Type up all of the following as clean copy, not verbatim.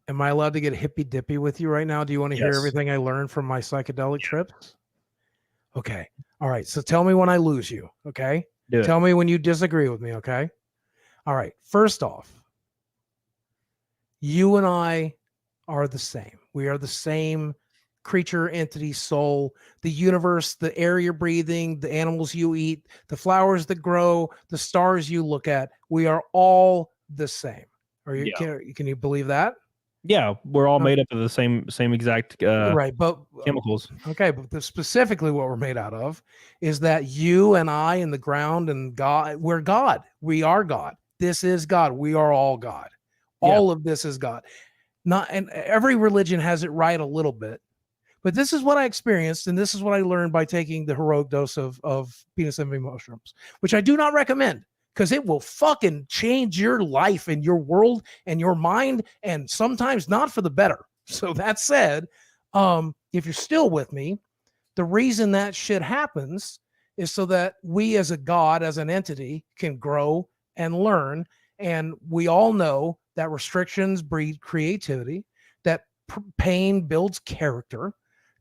Am I allowed to get hippy dippy with you right now? Do you want to hear Yes. everything I learned from my psychedelic trips? Okay. All right. So tell me when I lose you. Okay. Do it. Tell me when you disagree with me. Okay. All right. First off, you and I are the same. We are the same creature, entity, soul, the universe, the air you're breathing, the animals you eat, the flowers that grow, the stars you look at. We are all the same. Are you, can you believe that? Yeah, we're all made up of the same exact right, but chemicals. Okay, but specifically what we're made out of is that you and I and the ground and God, we're God. We are God. This is God. We are all God. All of this is God. Not, and every religion has it right a little bit, but this is what I experienced, and this is what I learned by taking the heroic dose of penis envy mushrooms, which I do not recommend because it will fucking change your life and your world and your mind, and sometimes not for the better. So that said, if you're still with me, the reason that shit happens is so that we as a God, as an entity, can grow and learn. And we all know that restrictions breed creativity, that pain builds character.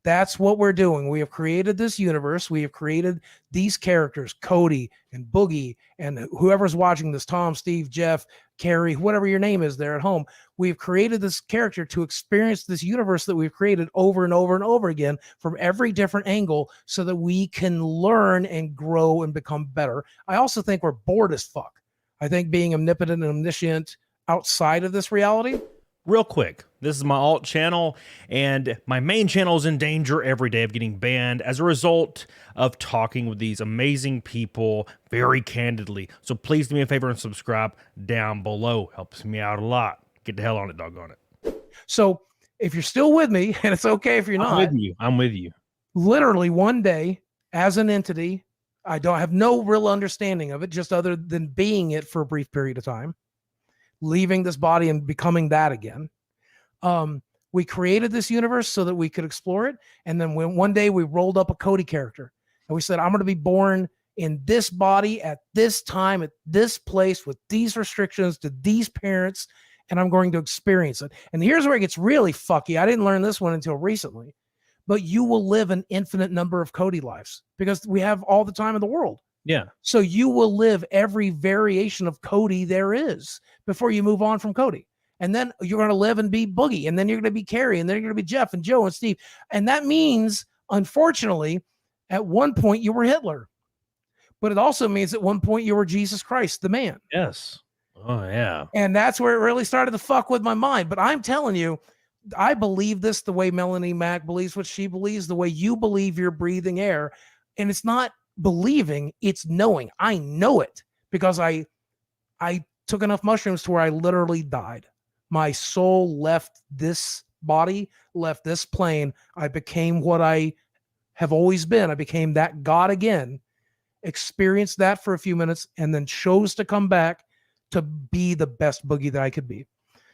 That's what we're doing. We have created this universe. We have created these characters, Cody and Boogie, and whoever's watching this, Tom, Steve, Jeff, Carrie, whatever your name is there at home. We've created this character to experience this universe that we've created over and over and over again from every different angle so that we can learn and grow and become better. I also think we're bored as fuck. I think being omnipotent and omniscient outside of this reality. Real quick, this is my alt channel, and my main channel is in danger every day of getting banned as a result of talking with these amazing people very candidly. So please do me a favor and subscribe down below. Helps me out a lot. Get the hell on it, doggone it. So if you're still with me, and it's okay if you're not. I'm with you. Literally one day, as an entity, I don't have no real understanding of it, just other than being it for a brief period of time, leaving this body and becoming that again. We created this universe so that we could explore it. And then when one day we rolled up a Cody character and we said, I'm going to be born in this body at this time, at this place, with these restrictions to these parents, and I'm going to experience it. And here's where it gets really fucky. I didn't learn this one until recently, but you will live an infinite number of Cody lives because we have all the time in the world. Yeah. So you will live every variation of Cody there is before you move on from Cody. And then you're going to live and be Boogie. And then you're going to be Carrie. And then you're going to be Jeff and Joe and Steve. And that means, unfortunately, at one point you were Hitler. But it also means at one point you were Jesus Christ, the man. Yes. Oh, yeah. And that's where it really started to fuck with my mind. But I'm telling you, I believe this the way Melanie Mack believes what she believes, the way you believe you're breathing air. And it's not believing, it's knowing. I know it because I took enough mushrooms to where I literally died. My soul left this body, left this plane. I became what I have always been. I became that God again, experienced that for a few minutes, and then chose to come back to be the best Boogie that I could be.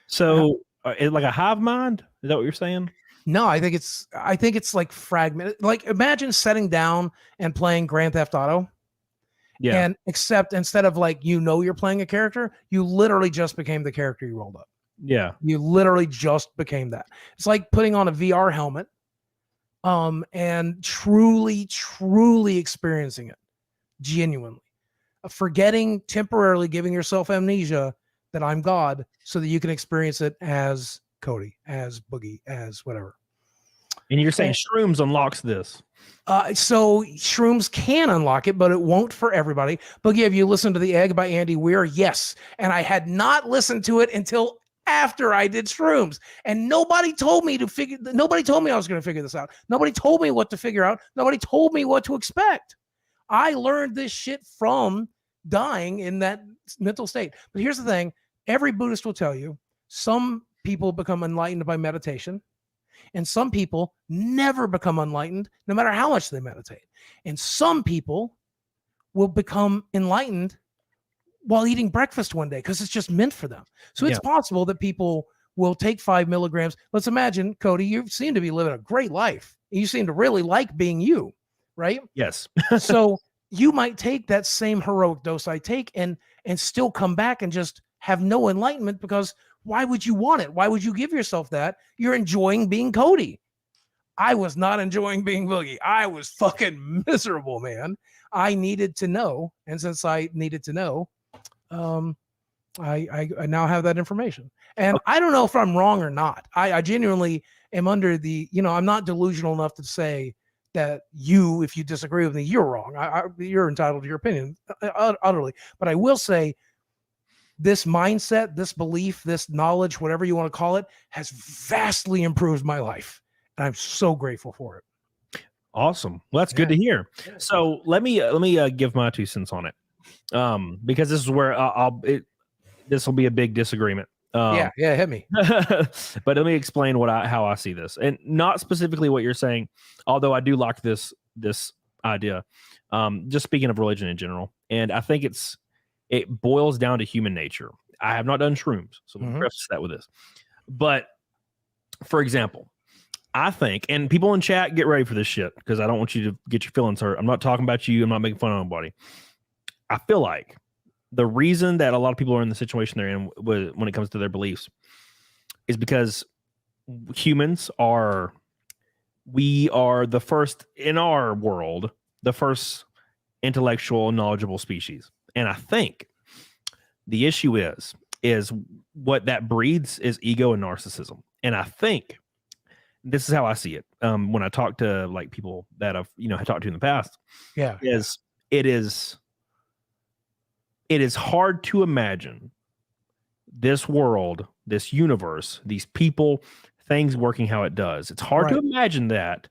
So like a hive mind? Is that what you're saying? No, I think it's like fragmented. Like imagine sitting down and playing Grand Theft Auto. Yeah. And except instead of like, you're playing a character, you literally just became the character you rolled up. Yeah. You literally just became that. It's like putting on a VR helmet and truly experiencing it genuinely. Forgetting temporarily, giving yourself amnesia that I'm God so that you can experience it as Cody, as Boogie, as whatever. And you're saying Shrooms unlocks this? So Shrooms can unlock it, but it won't for everybody. Boogie, have you listened to The Egg by Andy Weir? Yes. And I had not listened to it until after I did Shrooms. And nobody told me I was going to figure this out. Nobody told me what to figure out. Nobody told me what to expect. I learned this shit from dying in that mental state. But here's the thing. Every Buddhist will tell you some people become enlightened by meditation, and some people never become enlightened no matter how much they meditate. And some people will become enlightened while eating breakfast one day because it's just meant for them. So it's possible that people will take 5 milligrams. Let's imagine, Cody, you seem to be living a great life. You seem to really like being you, right? Yes. So you might take that same heroic dose I take and still come back and just have no enlightenment because Why would you want it? Why would you give yourself that? You're enjoying being Cody. I was not enjoying being Boogie. I was fucking miserable, man. I needed to know. And since I needed to know, I now have that information. And I don't know if I'm wrong or not. I genuinely am under the, I'm not delusional enough to say that if you disagree with me, you're wrong. You're entitled to your opinion utterly. But I will say this mindset, this belief, this knowledge, whatever you want to call it, has vastly improved my life. And I'm so grateful for it. Awesome. Well, that's good to hear. So let me give my 2 cents on it. Because this is where this will be a big disagreement. Hit me. But let me explain how I see this, and not specifically what you're saying, although I do like this idea. Just speaking of religion in general, and I think it boils down to human nature. I have not done shrooms, so we'll preface that with this. But for example, I think, and people in chat, get ready for this shit because I don't want you to get your feelings hurt. I'm not talking about you. I'm not making fun of nobody. I feel like the reason that a lot of people are in the situation they're in when it comes to their beliefs is because we are the first in our world, the first intellectual, knowledgeable species. And I think the issue is what that breeds is ego and narcissism. And I think this is how I see it. When I talk to like people that I've had talked to in the past, it is hard to imagine this world, this universe, these people, things working how it does. It's hard to imagine that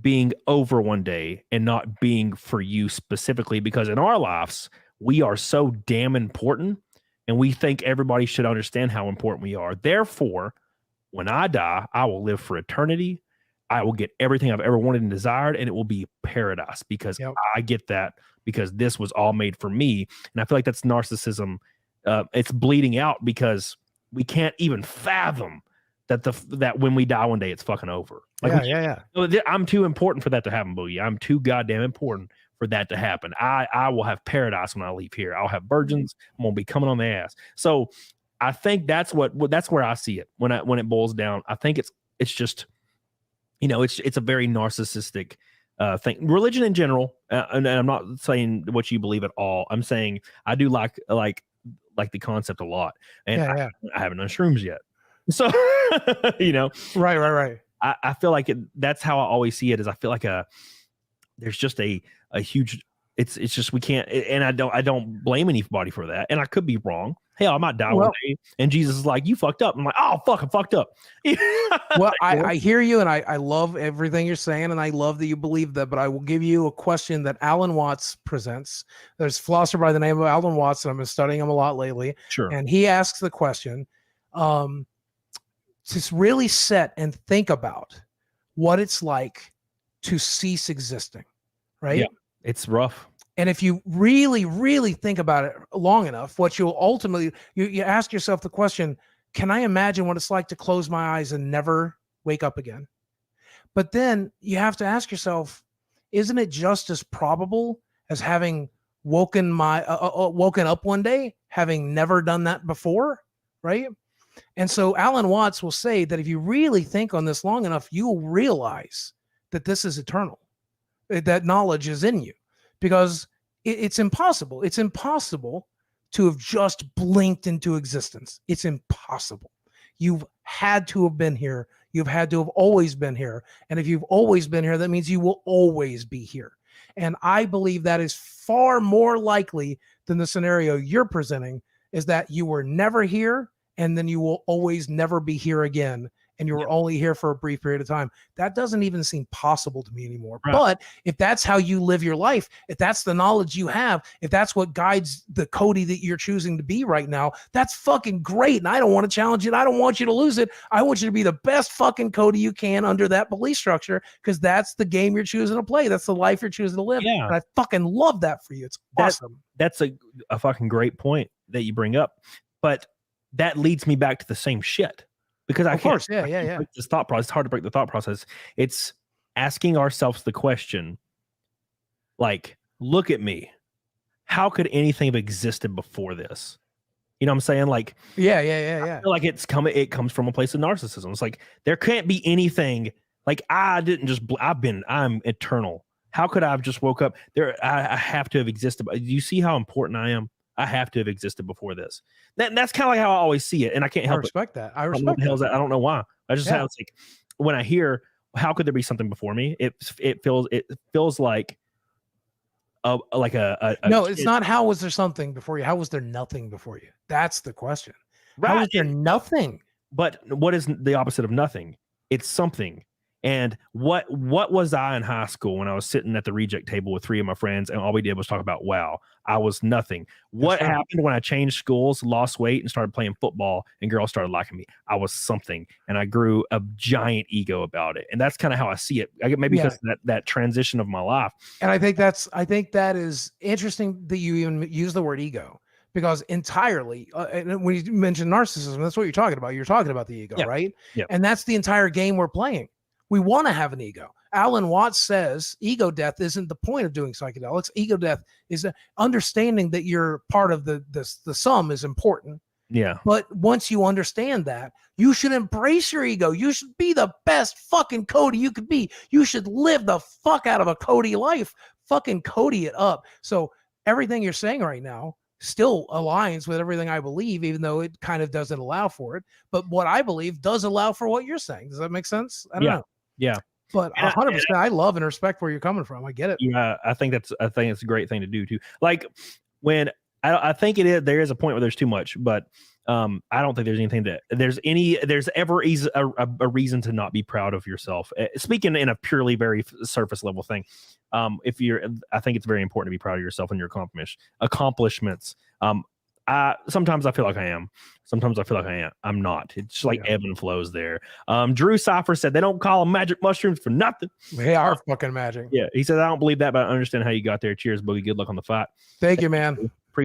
being over one day and not being for you specifically, because in our lives, we are so damn important and we think everybody should understand how important we are. Therefore, when I die, I will live for eternity. I will get everything I've ever wanted and desired, and it will be paradise because I get that because this was all made for me. And I feel like that's narcissism. It's bleeding out because we can't even fathom that when we die one day, it's fucking over. I'm too important for that to happen, Boogie. I'm too goddamn important for that to happen. I will have paradise when I leave here. I'll have virgins. I'm gonna be coming on the ass. So I think that's where I see it when it boils down. I think it's just, it's a very narcissistic thing. Religion in general, and I'm not saying what you believe at all. I'm saying I do like the concept a lot, and I haven't done shrooms yet. So right. I feel like that's how I always see it. Is I feel like there's just a huge. It's just we can't, and I don't blame anybody for that, and I could be wrong. Hell, I might die one day, and Jesus is like, "You fucked up." I'm like, "Oh fuck, I fucked up." Well, I hear you, and I love everything you're saying, and I love that you believe that. But I will give you a question that Alan Watts presents. There's a philosopher by the name of Alan Watts, and I've been studying him a lot lately. Sure. And he asks the question, to really sit and think about what it's like to cease existing, right? Yeah, it's rough. And if you really, really think about it long enough, what you'll ultimately, you ask yourself the question, can I imagine what it's like to close my eyes and never wake up again? But then you have to ask yourself, isn't it just as probable as having woken up one day, having never done that before, right? And so Alan Watts will say that if you really think on this long enough, you will realize that this is eternal, that knowledge is in you. Because it's impossible. It's impossible to have just blinked into existence. It's impossible. You've had to have been here. You've had to have always been here. And if you've always been here, that means you will always be here. And I believe that is far more likely than the scenario you're presenting, is that you were never here and then you will always never be here again. And you were only here for a brief period of time. That doesn't even seem possible to me anymore. Right. But if that's how you live your life, if that's the knowledge you have, if that's what guides the Cody that you're choosing to be right now, that's fucking great. And I don't want to challenge it. I don't want you to lose it. I want you to be the best fucking Cody you can under that belief structure, because that's the game you're choosing to play. That's the life you're choosing to live. Yeah. And I fucking love that for you. It's awesome. That's a fucking great point that you bring up. But that leads me back to the same shit. Because I can't break this thought process. It's hard to break the thought process. It's asking ourselves the question, like, look at me. How could anything have existed before this? You know what I'm saying? Like, Yeah. I feel like it comes from a place of narcissism. It's like there can't be anything like I'm eternal. How could I have just woke up? I have to have existed. Do you see how important I am? I have to have existed before this. That's kind of like how I always see it, and I can't help it. Respect that. I I don't know what respect the hell is that. that. I don't know why. I just sounds like when I hear how could there be something before me? It feels like a No, kid. it's not how was there something before you? How was there nothing before you? That's the question. How Right. was there nothing? But what is the opposite of nothing? It's something. And what was I in high school when I was sitting at the reject table with 3 of my friends and all we did was talk about wow, I was nothing. What happened when I changed schools, lost weight, and started playing football and girls started liking me? I was something, and I grew a giant ego about it. And that's kind of how I see it. I get maybe because of that transition of my life. And I think that is interesting that you even use the word ego. Because entirely, and when you mention narcissism, that's what you're talking about. You're talking about the ego, right? Yeah. And that's the entire game we're playing. We want to have an ego. Alan Watts says ego death isn't the point of doing psychedelics. Ego death is understanding that you're part of the sum is important. Yeah. But once you understand that, you should embrace your ego. You should be the best fucking Cody you could be. You should live the fuck out of a Cody life. Fucking Cody it up. So everything you're saying right now still aligns with everything I believe, even though it kind of doesn't allow for it. But what I believe does allow for what you're saying. Does that make sense? I don't know. Yeah. But 100%, I love and respect where you're coming from. I get it. Yeah, I think it's a great thing to do too. Like when I think there is a point where there's too much, but I don't think there's anything there's ever a reason to not be proud of yourself. Speaking in a purely very surface level thing, I think it's very important to be proud of yourself and your accomplishments. Sometimes I feel like I am. Sometimes I feel like I'm not. It's just like ebb and flows there. Drew Cypher said they don't call them magic mushrooms for nothing. They are fucking magic. Yeah, he said I don't believe that, but I understand how you got there. Cheers, Boogie. Good luck on the fight. Thank you, man.